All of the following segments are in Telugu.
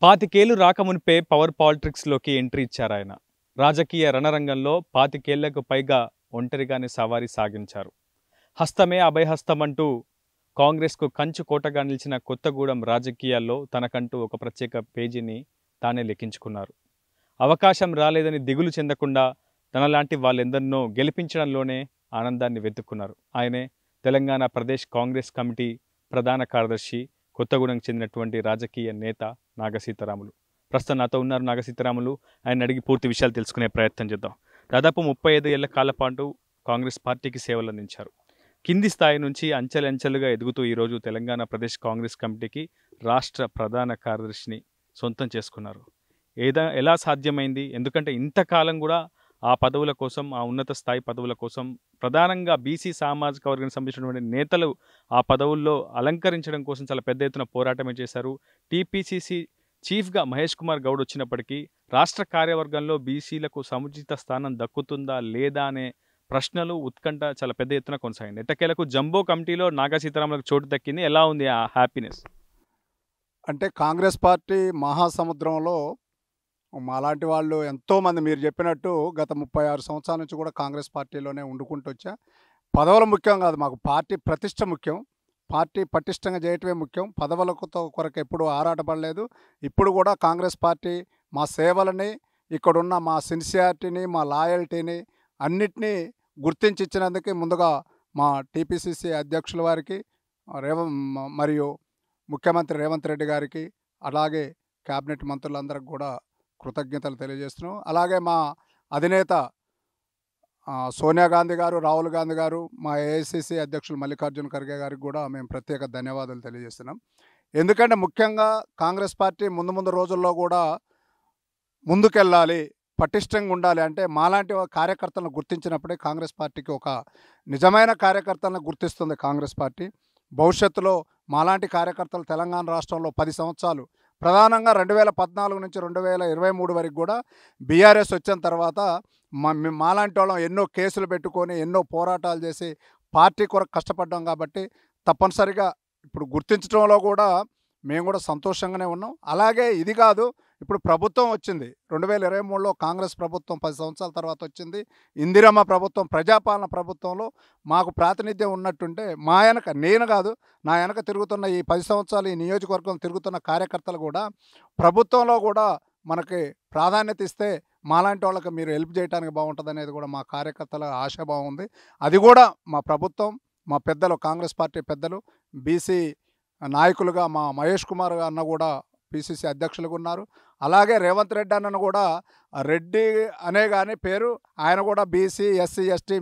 పాతికేళ్లు రాకమునిపే పవర్ పాలిటిక్స్లోకి ఎంట్రీ ఇచ్చారాయన. రాజకీయ రణరంగంలో పాతికేళ్లకు పైగా ఒంటరిగానే సవారీ సాగించారు. హస్తమే అభయహస్తమంటూ కాంగ్రెస్కు కంచు కోటగా నిలిచిన కొత్తగూడెం రాజకీయాల్లో తనకంటూ ఒక ప్రత్యేక పేజీని తానే లెక్కించుకున్నారు. అవకాశం రాలేదని దిగులు చెందకుండా తనలాంటి వాళ్ళెందరినో గెలిపించడంలోనే ఆనందాన్ని వెతుక్కున్నారు. ఆయనే తెలంగాణ ప్రదేశ్ కాంగ్రెస్ కమిటీ ప్రధాన కార్యదర్శి, కొత్తగూడెంకి చెందినటువంటి రాజకీయ నేత నాగసీతారాములు. ప్రస్తుతం నాతో ఉన్నారు నాగసీతారాములు. ఆయన అడిగి పూర్తి విషయాలు తెలుసుకునే ప్రయత్నం చేద్దాం. దాదాపు 35 ఏళ్ల కాల పాటు కాంగ్రెస్ పార్టీకి సేవలు అందించారు. కింది స్థాయి నుంచి అంచెలంచెలుగా ఎదుగుతూ ఈరోజు తెలంగాణ ప్రదేశ్ కాంగ్రెస్ కమిటీకి రాష్ట్ర ప్రధాన కార్యదర్శిని సొంతం చేసుకున్నారు. ఎలా సాధ్యమైంది? ఎందుకంటే ఇంతకాలం కూడా ఆ పదవుల కోసం, ఆ ఉన్నత స్థాయి పదవుల కోసం ప్రధానంగా బీసీ సామాజిక వర్గానికి సంబంధించినటువంటి నేతలు ఆ పదవుల్లో అలంకరించడం కోసం చాలా పెద్ద ఎత్తున పోరాటమే చేశారు. టీపీసీసీ చీఫ్గా మహేష్ కుమార్ గౌడ్ వచ్చినప్పటికీ రాష్ట్ర కార్యవర్గంలో బీసీలకు సముచిత స్థానం దక్కుతుందా లేదా అనే ప్రశ్నలు, ఉత్కంఠ చాలా పెద్ద ఎత్తున కొనసాగింది. ఎట్టకేలకు జంబో కమిటీలో నాగసీతారాములకు చోటు దక్కింది. ఎలా ఉంది ఆ హ్యాపీనెస్? అంటే కాంగ్రెస్ పార్టీ మహాసముద్రంలో మాలాంటి వాళ్ళు ఎంతోమంది, మీరు చెప్పినట్టు గత 36 సంవత్సరాల నుంచి కూడా కాంగ్రెస్ పార్టీలోనే వండుకుంటూ వచ్చా. పదవులు ముఖ్యం కాదు, మాకు పార్టీ ప్రతిష్ట ముఖ్యం. పార్టీ పటిష్టంగా చేయటమే ముఖ్యం. పదవులతో కొరకు ఎప్పుడు ఆరాటపడలేదు. ఇప్పుడు కూడా కాంగ్రెస్ పార్టీ మా సేవలని, ఇక్కడున్న మా సిన్సియారిటీని, మా లాయల్టీని అన్నిటినీ గుర్తించి ఇచ్చినందుకు ముందుగా మా టీపీసీసీ అధ్యక్షుల వారికి, మరియు ముఖ్యమంత్రి రేవంత్ రెడ్డి గారికి, అలాగే క్యాబినెట్ మంత్రులందరికీ కూడా కృతజ్ఞతలు తెలియజేస్తున్నాం. అలాగే మా అధినేత సోనియా గాంధీ గారు, రాహుల్ గాంధీ గారు, మా ఏఐసిసి అధ్యక్షులు మల్లికార్జున ఖర్గే గారికి కూడా మేము ప్రత్యేక ధన్యవాదాలు తెలియజేస్తున్నాం. ఎందుకంటే ముఖ్యంగా కాంగ్రెస్ పార్టీ ముందు రోజుల్లో కూడా ముందుకెళ్ళాలి, పటిష్టంగా ఉండాలి అంటే మాలాంటి కార్యకర్తలను గుర్తించినప్పుడే కాంగ్రెస్ పార్టీకి ఒక నిజమైన కార్యకర్తలను గుర్తిస్తుంది కాంగ్రెస్ పార్టీ. భవిష్యత్తులో మాలాంటి కార్యకర్తలు తెలంగాణ రాష్ట్రంలో 10 సంవత్సరాలు, ప్రధానంగా 2014 నుంచి 2023 వరకు కూడా బీఆర్ఎస్ వచ్చిన తర్వాత మాలాంటి వాళ్ళం ఎన్నో కేసులు పెట్టుకొని, ఎన్నో పోరాటాలు చేసి పార్టీ కొరకు కష్టపడ్డాం. కాబట్టి తప్పనిసరిగా ఇప్పుడు గుర్తించడంలో కూడా మేము కూడా సంతోషంగానే ఉన్నాం. అలాగే ఇది కాదు, ఇప్పుడు ప్రభుత్వం వచ్చింది 2023లో కాంగ్రెస్ ప్రభుత్వం 10 సంవత్సరాల తర్వాత వచ్చింది. ఇందిరమ్మ ప్రభుత్వం, ప్రజాపాలన ప్రభుత్వంలో మాకు ప్రాతినిధ్యం ఉన్నట్టుంటే మా వెనక, నేను కాదు నా వెనక తిరుగుతున్న ఈ 10 సంవత్సరాలు ఈ నియోజకవర్గం తిరుగుతున్న కార్యకర్తలు కూడా ప్రభుత్వంలో కూడా మనకి ప్రాధాన్యత ఇస్తే మాలాంటి వాళ్ళకి మీరు హెల్ప్ చేయడానికి బాగుంటుంది అనేది కూడా మా కార్యకర్తల ఆశాభావం ఉంది. అది కూడా మా ప్రభుత్వం, మా పెద్దలు, కాంగ్రెస్ పార్టీ పెద్దలు, బీసీ నాయకులుగా మా మహేష్ కుమార్ అన్న కూడా పిసిసి అధ్యక్షులుగా ఉన్నారు. అలాగే రేవంత్ రెడ్డి అన్నను కూడా, రెడ్డి అనే కానీ పేరు, ఆయన కూడా బీసీ, ఎస్సీ, ఎస్టీ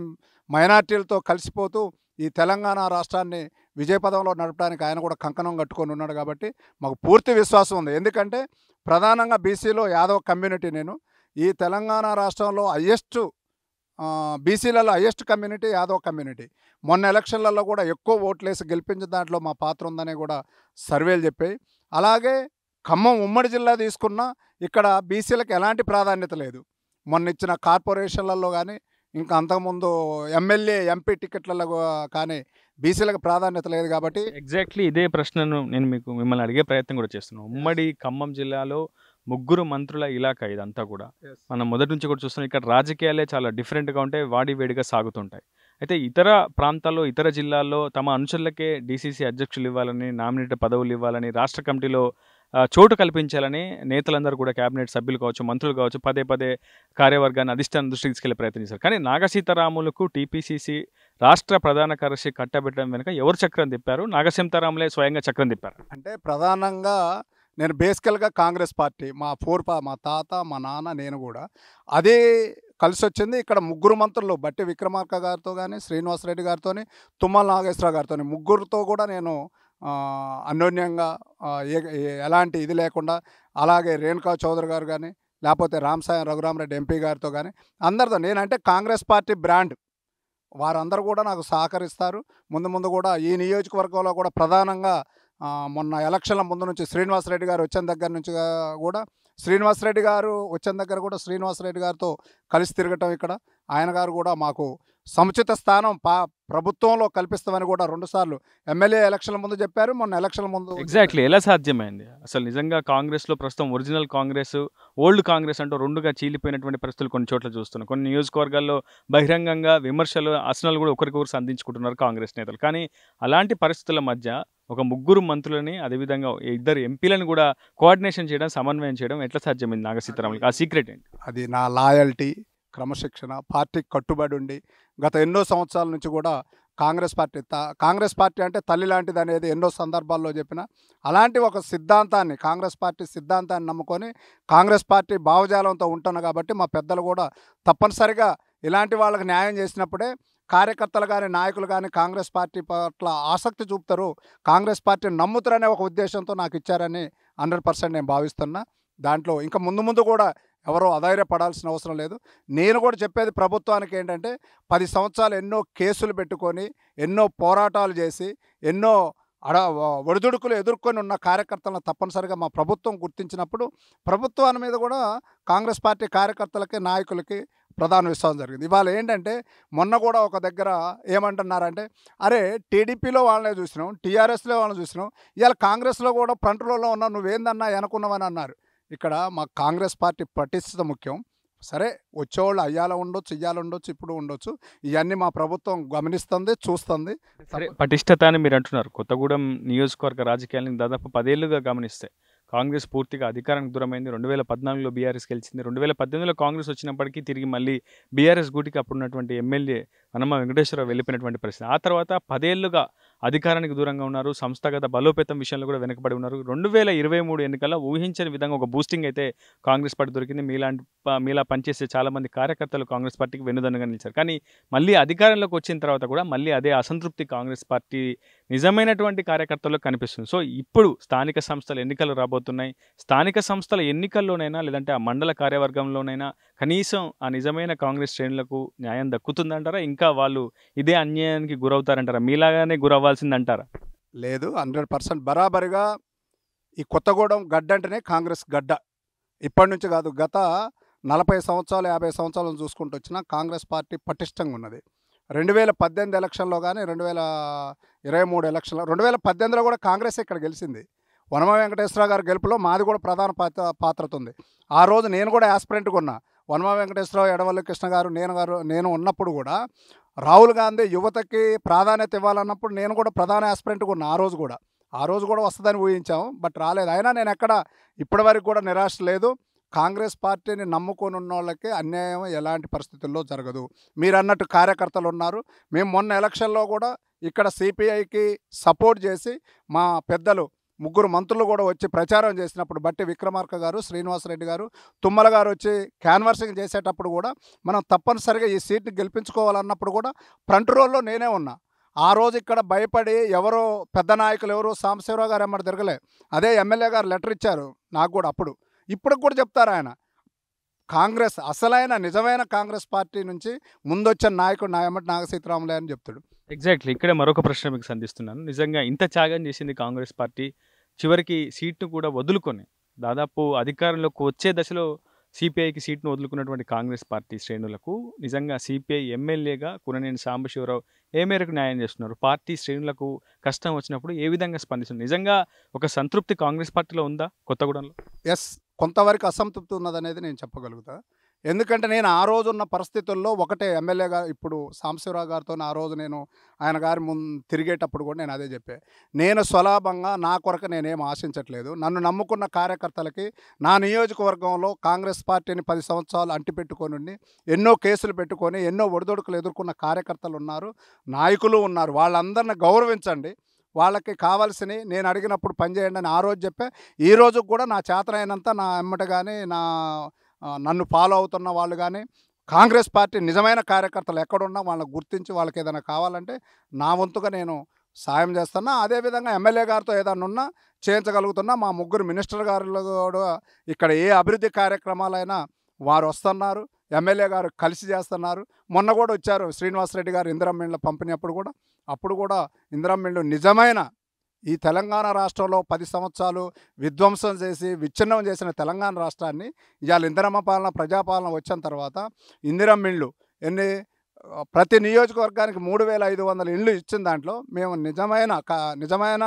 మైనార్టీలతో కలిసిపోతూ ఈ తెలంగాణ రాష్ట్రాన్ని విజయపదంలో నడపడానికి ఆయన కూడా కంకణం కట్టుకొని ఉన్నాడు. కాబట్టి మాకు పూర్తి విశ్వాసం ఉంది. ఎందుకంటే ప్రధానంగా బీసీలో యాదవ్ కమ్యూనిటీ, నేను ఈ తెలంగాణ రాష్ట్రంలో బీసీలలో హయ్యెస్ట్ కమ్యూనిటీ యాదవ్ కమ్యూనిటీ. మొన్న ఎలక్షన్లలో కూడా ఎక్కువ ఓట్లేసి గెలిపించిన దాంట్లో మా పాత్ర ఉందని కూడా సర్వేలు చెప్పాయి. అలాగే ఖమ్మం ఉమ్మడి జిల్లా తీసుకున్నా ఇక్కడ బీసీలకు ఎలాంటి ప్రాధాన్యత లేదు. మొన్న ఇచ్చిన కార్పొరేషన్లలో కానీ, ఇంకా అంతకుముందు ఎమ్మెల్యే, ఎంపీ టికెట్లలో కానీ బీసీలకు ప్రాధాన్యత లేదు. కాబట్టి ఎగ్జాక్ట్లీ ఇదే ప్రశ్నను నేను మిమ్మల్ని అడిగే ప్రయత్నం కూడా చేస్తున్నాను. ఉమ్మడి ఖమ్మం జిల్లాలో 3 మంత్రుల ఇలాకా ఇదంతా కూడా. మనం మొదటి నుంచి కూడా చూస్తున్నాం. ఇక్కడ రాజకీయాలే చాలా డిఫరెంట్గా ఉంటాయి, వాడివేడిగా సాగుతుంటాయి. అయితే ఇతర ప్రాంతాల్లో, ఇతర జిల్లాల్లో తమ అనుచరులకే డీసీసీ అధ్యక్షులు ఇవ్వాలని, నామినేటెడ్ పదవులు ఇవ్వాలని, రాష్ట్ర కమిటీలో చోటు కల్పించాలని నేతలందరూ కూడా, క్యాబినెట్ సభ్యులు కావచ్చు, మంత్రులు కావచ్చు, పదే కార్యవర్గాన్ని అధిష్టానం దృష్టికి తీసుకెళ్లే ప్రయత్నం చేశారు. కానీ నాగసీతారాములకు టీపీసీసీ రాష్ట్ర ప్రధాన కార్యదర్శి కట్టబెట్టడం వెనుక ఎవరు చక్రం తిప్పారు? నాగసీతారాములే స్వయంగా చక్రం తిప్పారు. అంటే ప్రధానంగా నేను బేసికల్గా కాంగ్రెస్ పార్టీ, మా తాత, మా నాన్న, నేను కూడా అదే కలిసి వచ్చింది. ఇక్కడ 3 మంత్రులు, బట్టి విక్రమార్క గారితో కానీ, శ్రీనివాసరెడ్డి గారితో, తుమ్మల నాగేశ్వరరావు గారితో, 3తో కూడా నేను అన్యోన్యంగా ఎలాంటి ఇది లేకుండా, అలాగే రేణుకా చౌదరి గారు కానీ, లేకపోతే రామసాయం రఘురామరెడ్డి ఎంపీ గారితో కానీ అందరితో, నేనంటే కాంగ్రెస్ పార్టీ బ్రాండ్, వారందరూ కూడా నాకు సహకరిస్తారు. ముందు కూడా ఈ నియోజకవర్గంలో కూడా ప్రధానంగా మొన్న ఎలక్షన్ల ముందు నుంచి శ్రీనివాసరెడ్డి గారు వచ్చిన దగ్గర నుంచి కూడా శ్రీనివాసరెడ్డి గారు వచ్చిన దగ్గర కూడా శ్రీనివాసరెడ్డి గారితో కలిసి తిరగటం ఇక్కడ ఆయన గారు కూడా మాకు సముచిత స్థానం ప్రభుత్వంలో కల్పిస్తామని కూడా 2 సార్లు ఎమ్మెల్యే ఎలక్షన్ల ముందు చెప్పారు, మొన్న ఎలక్షన్ల ముందు. ఎగ్జాక్ట్లీ ఎలా సాధ్యమైంది అసలు? నిజంగా కాంగ్రెస్లో ప్రస్తుతం ఒరిజినల్ కాంగ్రెస్, ఓల్డ్ కాంగ్రెస్ అంటూ రెండుగా చీలిపోయినటువంటి పరిస్థితులు కొన్ని చోట్ల చూస్తున్నాం. కొన్ని నియోజకవర్గాల్లో బహిరంగంగా విమర్శలు, అసనాలు కూడా ఒకరికొకరు సంధించుకుంటున్నారు కాంగ్రెస్ నేతలు. కానీ అలాంటి పరిస్థితుల మధ్య ఒక 3 మంత్రులని, అదేవిధంగా 2 ఎంపీలను కూడా కోఆర్డినేషన్ చేయడం, సమన్వయం చేయడం ఎట్లా సాధ్యమైంది నాగ సీతారామన్కి? ఆ సీక్రెట్ ఏంటి? అది నా లాయల్టీ, క్రమశిక్షణ, పార్టీకి కట్టుబడి ఉండి గత ఎన్నో సంవత్సరాల నుంచి కూడా కాంగ్రెస్ పార్టీ అంటే తల్లి లాంటిది అనేది ఎన్నో సందర్భాల్లో చెప్పిన అలాంటి ఒక సిద్ధాంతాన్ని, కాంగ్రెస్ పార్టీ సిద్ధాంతాన్ని నమ్ముకొని కాంగ్రెస్ పార్టీ భావజాలంతో ఉంటున్నాను. కాబట్టి మా పెద్దలు కూడా తప్పనిసరిగా ఇలాంటి వాళ్ళకి న్యాయం చేసినప్పుడే కార్యకర్తలు కానీ నాయకులు కానీ కాంగ్రెస్ పార్టీ పట్ల ఆసక్తి చూపుతారు, కాంగ్రెస్ పార్టీని నమ్ముతారనే ఒక ఉద్దేశంతో నాకు ఇచ్చారని 100% నేను భావిస్తున్నా. దాంట్లో ఇంకా ముందు కూడా ఎవరో అధైర్యపడాల్సిన అవసరం లేదు. నేను కూడా చెప్పేది ప్రభుత్వానికి ఏంటంటే 10 సంవత్సరాలు ఎన్నో కేసులు పెట్టుకొని, ఎన్నో పోరాటాలు చేసి, ఎన్నో ఒడిదుడుకులు ఎదుర్కొని ఉన్న కార్యకర్తలను తప్పనిసరిగా మా ప్రభుత్వం గుర్తించినప్పుడు ప్రభుత్వాన్ని మీద కూడా కాంగ్రెస్ పార్టీ కార్యకర్తలకి, నాయకులకి ప్రధాన విశ్వాసం జరిగింది. ఇవాళ ఏంటంటే మొన్న కూడా ఒక దగ్గర ఏమంటున్నారంటే, అరే టీడీపీలో వాళ్ళనే చూసినాం, టీఆర్ఎస్లో వాళ్ళని చూసినాం, ఇవాళ కాంగ్రెస్లో కూడా ఫ్రంట్ రోలో ఉన్నావు, నువ్వేందన్నా వెనుకున్నావని అన్నారు. ఇక్కడ మా కాంగ్రెస్ పార్టీ పటిష్టత ముఖ్యం. సరే వచ్చేవాళ్ళు అయ్యాల ఉండొచ్చు, ఇయ్యాల ఉండొచ్చు, ఇప్పుడు ఉండొచ్చు, ఇవన్నీ మా ప్రభుత్వం గమనిస్తుంది, చూస్తుంది. సరే, పటిష్టత అని మీరు అంటున్నారు. కొత్తగూడెం నియోజకవర్గ రాజకీయాలను దాదాపు 10 ఏళ్లుగా గమనిస్తే కాంగ్రెస్ పూర్తిగా అధికారానికి దూరమైంది. 2014లో బీఆర్ఎస్ గెలిచింది. 2018లో కాంగ్రెస్ వచ్చినప్పటికీ తిరిగి మళ్ళీ బీఆర్ఎస్ గూటికి అప్పుడున్నటువంటి ఎమ్మెల్యే వనమా వెంకటేశ్వరరావు వెళ్ళిపోయినటువంటి పరిస్థితి. ఆ తర్వాత 10 ఏళ్లుగా అధికారానికి దూరంగా ఉన్నారు. సంస్థాగత బలోపేతం విషయంలో కూడా వెనకబడి ఉన్నారు. 2023 ఎన్నికల్లో ఊహించని విధంగా ఒక బూస్టింగ్ అయితే కాంగ్రెస్ పార్టీ దొరికింది. మీలా పనిచేసే చాలామంది కార్యకర్తలు కాంగ్రెస్ పార్టీకి వెన్నుదన్నుగా నిలిచారు. కానీ మళ్ళీ అధికారంలోకి వచ్చిన తర్వాత కూడా మళ్ళీ అదే అసంతృప్తి కాంగ్రెస్ పార్టీ నిజమైనటువంటి కార్యకర్తల్లో కనిపిస్తుంది. సో ఇప్పుడు స్థానిక సంస్థల ఎన్నికలు రాబోతున్నాయి. స్థానిక సంస్థల ఎన్నికల్లోనైనా లేదంటే ఆ మండల కార్యవర్గంలోనైనా కనీసం ఆ నిజమైన కాంగ్రెస్ శ్రేణులకు న్యాయం దక్కుతుందంటారా? ఇంకా వాళ్ళు ఇదే అన్యాయానికి గురవుతారంటారా? మీలాగానే గురవ్వాల్సిందంటారా? లేదు, 100% బరాబరిగా ఈ కొత్తగూడెం గడ్డ అంటేనే కాంగ్రెస్ గడ్డ. ఇప్పటి నుంచి కాదు, గత 40 సంవత్సరాలు 50 సంవత్సరాలను చూసుకుంటూ వచ్చిన కాంగ్రెస్ పార్టీ పటిష్టంగా ఉన్నది. 2018 ఎలక్షన్లో కానీ 2023 ఎలక్షన్లో, 2018లో కూడా కాంగ్రెస్ ఇక్కడ గెలిచింది. వనమా వెంకటేశ్వరరావు గారి గెలుపులో మాది కూడా ప్రధాన పాత్రత ఉంది. ఆ రోజు నేను కూడా యాస్పిరెంట్గా ఉన్నా. వనమా వెంకటేశ్వరరావు, ఎడవల్లి కృష్ణ గారు, నేను ఉన్నప్పుడు కూడా రాహుల్ గాంధీ యువతకి ప్రాధాన్యత ఇవ్వాలన్నప్పుడు నేను కూడా ప్రధాన యాస్పిరెంట్గా ఉన్నా. ఆ రోజు కూడా వస్తుందని ఊహించాము, బట్ రాలేదు. అయినా నేను ఎక్కడ ఇప్పటివరకు కూడా నిరాశ లేదు. కాంగ్రెస్ పార్టీని నమ్ముకొని ఉన్న వాళ్ళకి అన్యాయం ఎలాంటి పరిస్థితుల్లో జరగదు. మీరు అన్నట్టు కార్యకర్తలు ఉన్నారు. మేము మొన్న ఎలక్షన్లో కూడా ఇక్కడ సిపిఐకి సపోర్ట్ చేసి మా పెద్దలు 3 మంత్రులు కూడా వచ్చి ప్రచారం చేసినప్పుడు బట్టి విక్రమార్క గారు, శ్రీనివాసరెడ్డి గారు, తుమ్మల గారు వచ్చి క్యాన్వర్సింగ్ చేసేటప్పుడు కూడా మనం తప్పనిసరిగా ఈ సీట్ని గెలిపించుకోవాలన్నప్పుడు కూడా ఫ్రంట్ రోల్లో నేనే ఉన్నా. ఆ రోజు ఇక్కడ భయపడి ఎవరో పెద్ద నాయకులు ఎవరు సాంబశివరావు గారు ఎమ్మడి తిరగలే. అదే ఎమ్మెల్యే గారు లెటర్ ఇచ్చారు నాకు కూడా. ఇప్పుడు కూడా చెప్తారు ఆయన, కాంగ్రెస్ అసలైన నిజమైన కాంగ్రెస్ పార్టీ నుంచి ముందొచ్చిన నాయకుడు నా ఎమ్మటి నాగ సీతారాములే అని చెప్తాడు. ఎగ్జాక్ట్లీ. ఇక్కడే మరొక ప్రశ్న మీకు సంధిస్తున్నాను. నిజంగా ఇంత త్యాగం చేసింది కాంగ్రెస్ పార్టీ, చివరికి సీట్ను కూడా వదులుకొని దాదాపు అధికారంలోకి వచ్చే దశలో సిపిఐకి సీట్ను వదులుకున్నటువంటి కాంగ్రెస్ పార్టీ శ్రేణులకు నిజంగా సిపిఐ ఎమ్మెల్యేగా కూననేని సాంబశివరావు ఏ మేరకు న్యాయం చేస్తున్నారు? పార్టీ శ్రేణులకు కష్టం వచ్చినప్పుడు ఏ విధంగా స్పందిస్తున్నారు? నిజంగా ఒక సంతృప్తి కాంగ్రెస్ పార్టీలో ఉందా కొత్తగూడెంలో? ఎస్, కొంతవరకు అసంతృప్తి ఉన్నదనేది నేను చెప్పగలుగుతా. ఎందుకంటే నేను ఆ రోజు ఉన్న పరిస్థితుల్లో ఒకటే ఎమ్మెల్యేగా ఇప్పుడు సాంబశివరావు గారితో ఆ రోజు నేను ఆయన గారి తిరిగేటప్పుడు కూడా నేను అదే చెప్పే, నేను స్వలాభంగా నా కొరకు నేనేం ఆశించట్లేదు. నన్ను నమ్ముకున్న కార్యకర్తలకి నా నియోజకవర్గంలో కాంగ్రెస్ పార్టీని 10 సంవత్సరాలు అంటిపెట్టుకొని ఎన్నో కేసులు పెట్టుకొని ఎన్నో ఒడిదొడుకులు ఎదుర్కొన్న కార్యకర్తలు ఉన్నారు, నాయకులు ఉన్నారు. వాళ్ళందరిని గౌరవించండి, వాళ్ళకి కావాల్సినవి నేను అడిగినప్పుడు పనిచేయండి అని ఆ రోజు చెప్పే. ఈ రోజు కూడా నా చేతనైనంత నా ఎమ్మట కానీ నన్ను ఫాలో అవుతున్న వాళ్ళు కానీ కాంగ్రెస్ పార్టీ నిజమైన కార్యకర్తలు ఎక్కడున్నా వాళ్ళని గుర్తించి వాళ్ళకి ఏదైనా కావాలంటే నా వంతుగా నేను సాయం చేస్తున్నా. అదేవిధంగా ఎమ్మెల్యే గారితో ఏదైనా ఉన్నా చేయించగలుగుతున్నా. మా 3 మినిస్టర్ గారు కూడా ఇక్కడ ఏ అభివృద్ధి కార్యక్రమాలైనా వారు వస్తున్నారు, ఎమ్మెల్యే గారు కలిసి చేస్తున్నారు. మొన్న కూడా వచ్చారు శ్రీనివాసరెడ్డి గారు ఇందిరమ్మ ఇళ్ళ పంపిణీ అప్పుడు కూడా ఇందిరమ్మ ఇళ్ళు నిజమైన ఈ తెలంగాణ రాష్ట్రంలో 10 సంవత్సరాలు విధ్వంసం చేసి విచ్ఛిన్నం చేసిన తెలంగాణ రాష్ట్రాన్ని ఇవాళ ఇందిరమ్మ పాలన ప్రజాపాలన వచ్చిన తర్వాత ఇందిరమ్మ ఇళ్ళు ఎన్ని ప్రతి నియోజకవర్గానికి 3500 ఇళ్ళు ఇచ్చిన దాంట్లో మేము నిజమైన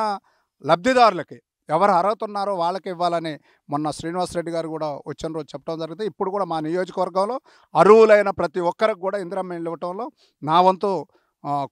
లబ్ధిదారులకి ఎవరు అర్హత ఉన్నారో వాళ్ళకి ఇవ్వాలని మొన్న శ్రీనివాసరెడ్డి గారు కూడా వచ్చిన రోజు చెప్పడం జరిగింది. ఇప్పుడు కూడా మా నియోజకవర్గంలో అర్హులైన ప్రతి ఒక్కరికి కూడా ఇందిరమ్మ ఇళ్ళు ఇవ్వటంలో నా వంతు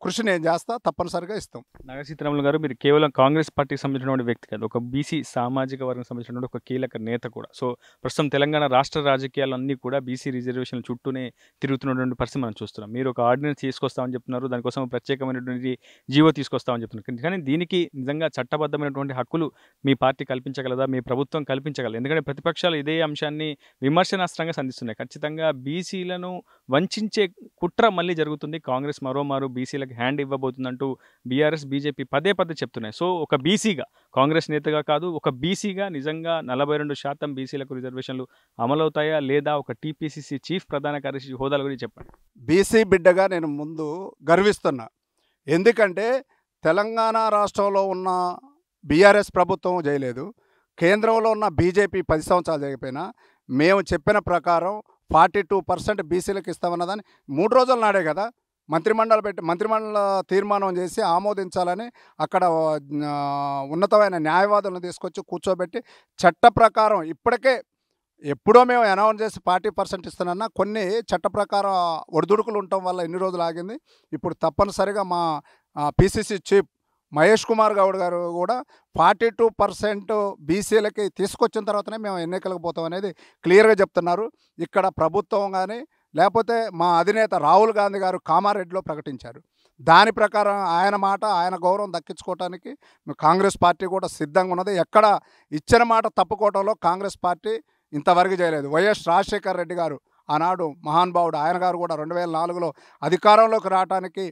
కృషి నేను చేస్తా, తప్పనిసరిగా ఇస్తాం. నాగ సీతారాములు గారు, మీరు కేవలం కాంగ్రెస్ పార్టీకి సంబంధించినటువంటి వ్యక్తి కాదు, ఒక బీసీ సామాజిక వర్గం సంబంధించినటువంటి ఒక కీలక నేత కూడా. సో ప్రస్తుతం తెలంగాణ రాష్ట్ర రాజకీయాలన్నీ కూడా బీసీ రిజర్వేషన్ల చుట్టూనే తిరుగుతున్నటువంటి పరిస్థితి మనం చూస్తున్నాం. మీరు ఒక ఆర్డినెన్స్ తీసుకొస్తామని చెప్తున్నారు, దానికోసం ప్రత్యేకమైనటువంటి జీవో తీసుకొస్తామని చెప్తున్నారు. కానీ దీనికి నిజంగా చట్టబద్ధమైనటువంటి హక్కులు మీ పార్టీ కల్పించగలదా, మీ ప్రభుత్వం కల్పించగలదా? ఎందుకంటే ప్రతిపక్షాలు ఇదే అంశాన్ని విమర్శనాస్త్రంగా సంధిస్తున్నాయి. ఖచ్చితంగా బీసీలను వంచే కుట్ర మళ్ళీ జరుగుతుంది, కాంగ్రెస్ మరోమారు బీసీలకు హ్యాండ్ ఇవ్వబోతుందంటూ బీఆర్ఎస్ బీజేపీ పదే చెప్తున్నాయి. సో ఒక బీసీగా, కాంగ్రెస్ నేతగా కాదు, ఒక బీసీగా నిజంగా 42% బీసీలకు రిజర్వేషన్లు అమలవుతాయా లేదా? ఒక టీపీసీసీ చీఫ్ ప్రధాన కార్యదర్శి హోదాల గురించి చెప్పండి. బీసీ బిడ్డగా నేను ముందు గర్విస్తున్నా. ఎందుకంటే తెలంగాణ రాష్ట్రంలో ఉన్న బీఆర్ఎస్ ప్రభుత్వం చేయలేదు, కేంద్రంలో ఉన్న బీజేపీ 10 సంవత్సరాలు చేయకపోయినా మేము చెప్పిన ప్రకారం 42% బీసీలకు ఇస్తామన్నదాన్ని 3 రోజుల నాడే కదా మంత్రిమండల తీర్మానం చేసి ఆమోదించాలని అక్కడ ఉన్నతమైన న్యాయవాదులను తీసుకొచ్చి కూర్చోబెట్టి చట్ట ప్రకారం ఇప్పటికే ఎప్పుడో మేము అనౌన్స్ చేసి 40% ఇస్తానన్నా కొన్ని చట్ట ప్రకారం ఒడిదుడుకులు ఉండటం వల్ల ఎన్ని రోజులు ఆగింది. ఇప్పుడు తప్పనిసరిగా మా పిసిసి చీఫ్ మహేష్ కుమార్ గౌడ్ గారు కూడా 42% బీసీలకి తీసుకొచ్చిన తర్వాతనే మేము ఎన్నికలకు పోతాం అనేది క్లియర్గా చెప్తున్నారు. ఇక్కడ ప్రభుత్వం కానీ లేకపోతే మా అధినేత రాహుల్ గాంధీ గారు కామారెడ్డిలో ప్రకటించారు. దాని ప్రకారం ఆయన మాట, ఆయన గౌరవం దక్కించుకోవడానికి కాంగ్రెస్ పార్టీ కూడా సిద్ధంగా ఉన్నది. ఎక్కడ ఇచ్చిన మాట తప్పుకోవడంలో కాంగ్రెస్ పార్టీ ఇంతవరకు చేయలేదు. వైఎస్ రాజశేఖర్ రెడ్డి గారు ఆనాడు మహానుభావుడు, ఆయన గారు కూడా 2004లో అధికారంలోకి రావడానికి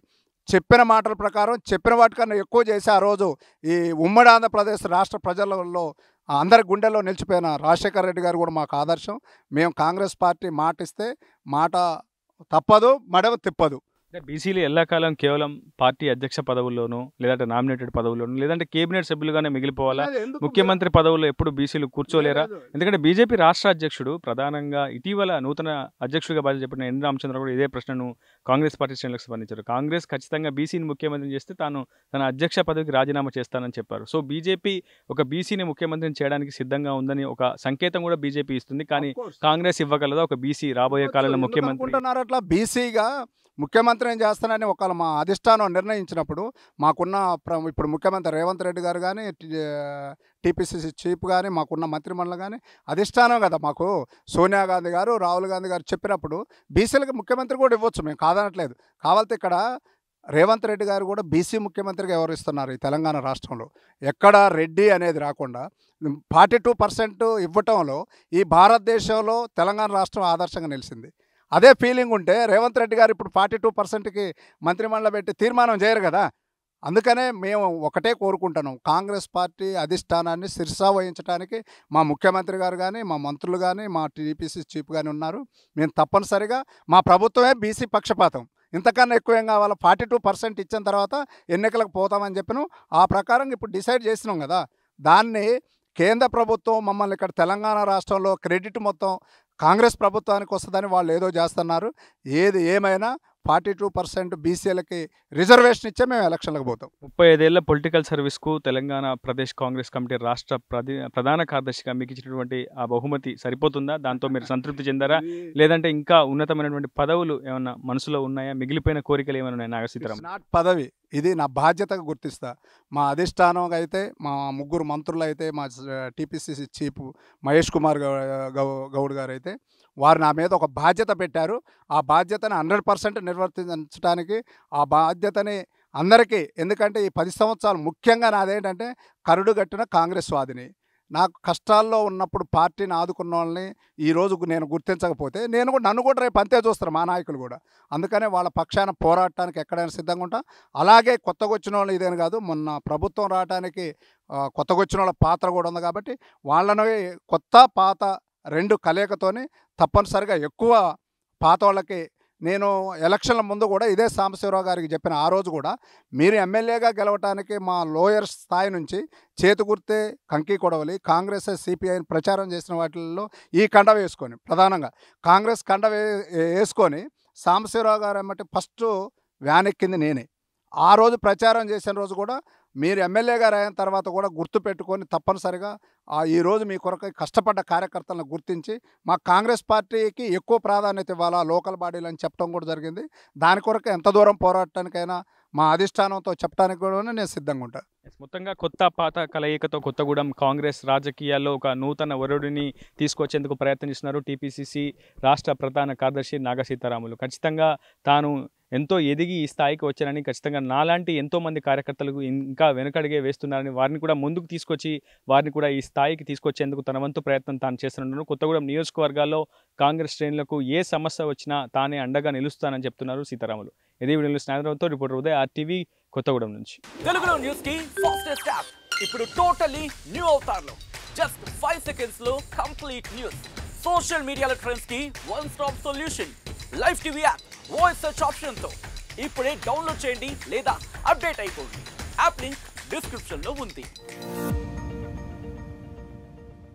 చెప్పిన మాటల ప్రకారం చెప్పిన వాటికన్నా ఎక్కువ చేసి ఆ రోజు ఈ ఉమ్మడి ఆంధ్రప్రదేశ్ రాష్ట్ర ప్రజలలో అందరి గుండెల్లో నిలిచిపోయిన రాజశేఖర రెడ్డి గారు కూడా మాకు ఆదర్శం. మేము కాంగ్రెస్ పార్టీ మాట ఇస్తే మాట తప్పదు, మడవ తిప్పదు. అంటే బీసీలు ఎల్లకాలం కేవలం పార్టీ అధ్యక్ష పదవుల్లోనూ, లేదంటే నామినేటెడ్ పదవుల్లోనూ, లేదంటే కేబినెట్ సభ్యులుగానే మిగిలిపోవాలా? ముఖ్యమంత్రి పదవుల్లో ఎప్పుడు బీసీలు కూర్చోలేరా? ఎందుకంటే బీజేపీ రాష్ట్ర అధ్యక్షుడు ప్రధానంగా ఇటీవల నూతన అధ్యక్షుడిగా బాధ్యత చెప్పిన ఎన్ రామచంద్ర కూడా ఇదే ప్రశ్నను కాంగ్రెస్ పార్టీ శ్రేణులకు స్పందించారు. కాంగ్రెస్ ఖచ్చితంగా బీసీని ముఖ్యమంత్రిని చేస్తే తాను తన అధ్యక్ష పదవికి రాజీనామా చేస్తానని చెప్పారు. సో బీజేపీ ఒక బీసీని ముఖ్యమంత్రిని చేయడానికి సిద్ధంగా ఉందని ఒక సంకేతం కూడా బీజేపీ ఇస్తుంది. కానీ కాంగ్రెస్ ఇవ్వగలదా ఒక బీసీ రాబోయే కాలంలో ముఖ్యమంత్రి? అట్లా బీసీగా ముఖ్యమంత్రి ఏం చేస్తానని ఒకవేళ మా అధిష్టానం నిర్ణయించినప్పుడు మాకున్న ఇప్పుడు ముఖ్యమంత్రి రేవంత్ రెడ్డి గారు కానీ టీపీసీసీ చీఫ్ కానీ మాకున్న మంత్రిమండలి కానీ అధిష్టానం కదా, మాకు సోనియా గాంధీ గారు రాహుల్ గాంధీ గారు చెప్పినప్పుడు బీసీలకు ముఖ్యమంత్రి కూడా ఇవ్వచ్చు, మేము కాదనట్లేదు. కావాలంటే ఇక్కడ రేవంత్ రెడ్డి గారు కూడా బీసీ ముఖ్యమంత్రిగా వ్యవహరిస్తున్నారు ఈ తెలంగాణ రాష్ట్రంలో. ఎక్కడ రెడ్డి అనేది రాకుండా 42% ఇవ్వటంలో ఈ భారతదేశంలో తెలంగాణ రాష్ట్రం ఆదర్శంగా నిలిచింది. అదే ఫీలింగ్ ఉంటే రేవంత్ రెడ్డి గారు ఇప్పుడు 42%కి మంత్రిమండలి పెట్టి తీర్మానం చేయరు కదా. అందుకనే మేము ఒకటే కోరుకుంటున్నాం, కాంగ్రెస్ పార్టీ అధిష్టానాన్ని శిరసా వహించడానికి మా ముఖ్యమంత్రి గారు కానీ, మా మంత్రులు కానీ, మా టీపీసీ చీఫ్ కానీ ఉన్నారు. మేము తప్పనిసరిగా మా ప్రభుత్వమే బీసీ పక్షపాతం, ఇంతకన్నా ఎక్కువ ఏం కావాలో 42% ఇచ్చిన తర్వాత ఎన్నికలకు పోతామని చెప్పినాం. ఆ ప్రకారం ఇప్పుడు డిసైడ్ చేసినాం కదా. దాన్ని కేంద్ర ప్రభుత్వం మమ్మల్ని ఇక్కడ తెలంగాణ రాష్ట్రంలో క్రెడిట్ మొత్తం కాంగ్రెస్ ప్రభుత్వానికి వస్తుందని వాళ్ళు ఏదో చేస్తున్నారు. ఏది ఏమైనా 42% బీసీలకి రిజర్వేషన్ ఇచ్చే మేము ఎలక్షన్లకు పోతాం. 35 ఏళ్ల పొలిటికల్ సర్వీస్కు తెలంగాణ ప్రదేశ్ కాంగ్రెస్ కమిటీ రాష్ట్ర ప్రధాన కార్యదర్శిగా మీకు ఇచ్చినటువంటి ఆ బహుమతి సరిపోతుందా? దాంతో మీరు సంతృప్తి చెందారా, లేదంటే ఇంకా ఉన్నతమైనటువంటి పదవులు ఏమన్నా మనసులో ఉన్నాయా? మిగిలిపోయిన కోరికలు ఏమైనా ఉన్నాయా? నాగ సీతారాం, నాట్ పదవి, ఇది నా బాధ్యతగా గుర్తిస్తా. మా అధిష్టానం అయితే, మా ముగ్గురు మంత్రులు అయితే, మా టీపీసీసీ చీఫ్ మహేష్ కుమార్ గౌడ్ గారు అయితే వారు నా మీద ఒక బాధ్యత పెట్టారు. ఆ బాధ్యతని 100% నిర్వర్తించడానికి ఆ బాధ్యతని అందరికీ, ఎందుకంటే ఈ 10 సంవత్సరాలు ముఖ్యంగా నాదేంటంటే కరుడు గట్టిన కాంగ్రెస్ వాదిని. నాకు కష్టాల్లో ఉన్నప్పుడు పార్టీని ఆదుకున్న వాళ్ళని ఈరోజు నేను గుర్తించకపోతే నన్ను కూడా రేపు అంతే చూస్తారు మా నాయకులు కూడా. అందుకనే వాళ్ళ పక్షాన పోరాటానికి ఎక్కడైనా సిద్ధంగా ఉంటా. అలాగే కొత్తగా వచ్చిన వాళ్ళు ఇదేని కాదు, మొన్న ప్రభుత్వం రావడానికి కొత్తగా వచ్చిన వాళ్ళ పాత్ర కూడా ఉంది కాబట్టి వాళ్ళని కొత్త పాత రెండు కలయికతోని తప్పనిసరిగా ఎక్కువ పాత వాళ్ళకి నేను ఎలక్షన్ల ముందు కూడా ఇదే సాంబశివరావు గారికి చెప్పిన ఆ రోజు కూడా మీరు ఎమ్మెల్యేగా గెలవటానికి మా లోయర్ స్థాయి నుంచి చేతి గుర్తే కంకి కొడవలి కాంగ్రెస్ సిపిఐని ప్రచారం చేసిన వాటిల్లో ఈ కండ వేసుకొని ప్రధానంగా కాంగ్రెస్ కండ వేసుకొని సాంబశివరావు గారు ఏమంటే ఫస్ట్ వ్యాన్ ఎక్కింది నేనే. ఆ రోజు ప్రచారం చేసిన రోజు కూడా మీరు ఎమ్మెల్యే గారు అయిన తర్వాత కూడా గుర్తు పెట్టుకొని తప్పనిసరిగా ఈరోజు మీ కొరకు కష్టపడ్డ కార్యకర్తలను గుర్తించి మా కాంగ్రెస్ పార్టీకి ఎక్కువ ప్రాధాన్యత ఇవ్వాలా లోకల్ బాడీలు అని చెప్పడం కూడా జరిగింది. దాని కొరకు ఎంత దూరం పోరాటానికైనా మా అధిష్టానంతో చెప్పడానికి కూడా నేను సిద్ధంగా ఉంటాను. మొత్తంగా కొత్త పాత కలయికతో కొత్తగూడెం కాంగ్రెస్ రాజకీయాల్లో ఒక నూతన వరుడిని తీసుకొచ్చేందుకు ప్రయత్నిస్తున్నారు టీపీసీసీ రాష్ట్ర ప్రధాన కార్యదర్శి నాగ సీతారాములు. ఖచ్చితంగా తాను ఎంతో ఎదిగి ఈ స్థాయికి వచ్చానని, ఖచ్చితంగా నాలాంటి ఎంతోమంది కార్యకర్తలకు ఇంకా వెనుకడిగే వేస్తున్నారని, వారిని కూడా ముందుకు తీసుకొచ్చి వారిని కూడా ఈ స్థాయికి తీసుకొచ్చేందుకు తన వంతు ప్రయత్నం తాను చేస్తున్నాను. కొత్తగూడెం నియోజకవర్గాల్లో కాంగ్రెస్ శ్రేణులకు ఏ సమస్య వచ్చినా తానే అండగా నిలుస్తానని చెప్తున్నారు సీతారాములు. ఇదే వీడియోలో స్నేహితులతో రిపోర్టర్ ఉదయ్ RTV కొత్తగూడెం నుంచి. తెలుగులో న్యూస్ కి ఫాస్టెస్ట్ యాప్ ఇప్పుడు టోటల్లీ న్యూ అవతార్లో జస్ట్ 5 సెకండ్స్ లో కంప్లీట్ న్యూస్. సోషల్ మీడియాలో ట్రెండ్స్ కి one stop solution. Live TV app voice search option తో ఇప్పుడే డౌన్లోడ్ చేయండి లేదా అప్డేట్ అయిపోండి. యాప్ లింక్ డిస్క్రిప్షన్ లో ఉంది.